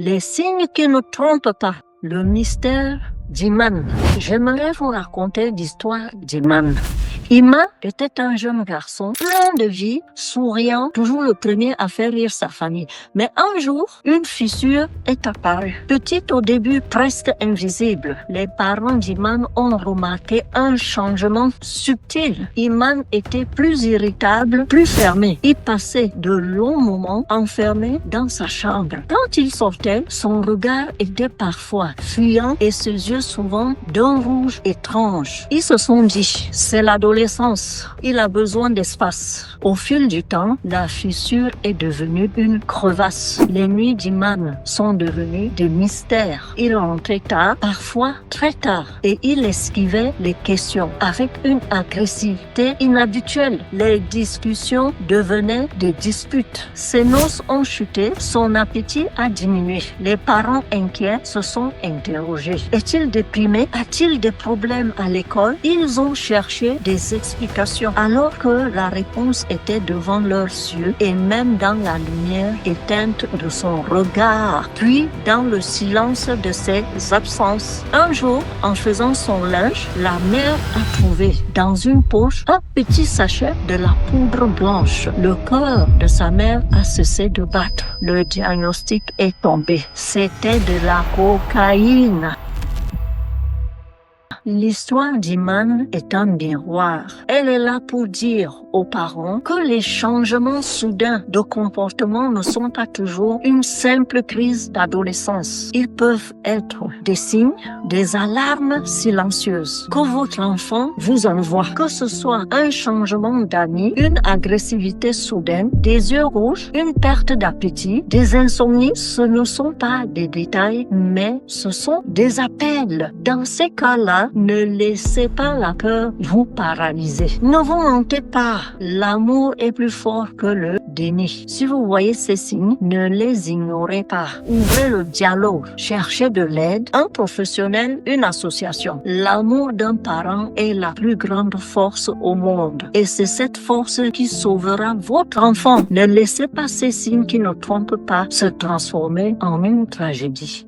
Les signes qui ne trompent pas. Le mystère d'Iman. J'aimerais vous raconter l'histoire d'Iman. Iman était un jeune garçon plein de vie, souriant, toujours le premier à faire rire sa famille. Mais un jour, une fissure est apparue. Petite au début, presque invisible, les parents d'Iman ont remarqué un changement subtil. Iman était plus irritable, plus fermé. Il passait de longs moments enfermé dans sa chambre. Quand il sortait, son regard était parfois fuyant et ses yeux souvent d'un rouge étrange. Ils se sont dit, c'est l'adolescence. Il a besoin d'espace. Au fil du temps, la fissure est devenue une crevasse. Les nuits d'Iman sont devenues des mystères. Il rentrait tard, parfois très tard, et il esquivait les questions avec une agressivité inhabituelle. Les discussions devenaient des disputes. Ses noces ont chuté, son appétit a diminué. Les parents inquiets se sont interrogés. Est-il déprimé? A-t-il des problèmes à l'école? Ils ont cherché des explications alors que la réponse était devant leurs yeux et même dans la lumière éteinte de son regard, puis dans le silence de ses absences. Un jour, en faisant son linge, la mère a trouvé dans une poche un petit sachet de la poudre blanche. Le cœur de sa mère a cessé de battre. Le diagnostic est tombé. C'était de la cocaïne. L'histoire d'Iman est un miroir. Elle est là pour dire aux parents que les changements soudains de comportement ne sont pas toujours une simple crise d'adolescence. Ils peuvent être des signes, des alarmes silencieuses que votre enfant vous envoie. Que ce soit un changement d'amis, une agressivité soudaine, des yeux rouges, une perte d'appétit, des insomnies, ce ne sont pas des détails, mais ce sont des appels. Dans ces cas-là, ne laissez pas la peur vous paralyser. Ne vous mentez pas. L'amour est plus fort que le déni. Si vous voyez ces signes, ne les ignorez pas. Ouvrez le dialogue. Cherchez de l'aide, un professionnel, une association. L'amour d'un parent est la plus grande force au monde. Et c'est cette force qui sauvera votre enfant. Ne laissez pas ces signes qui ne trompent pas se transformer en une tragédie.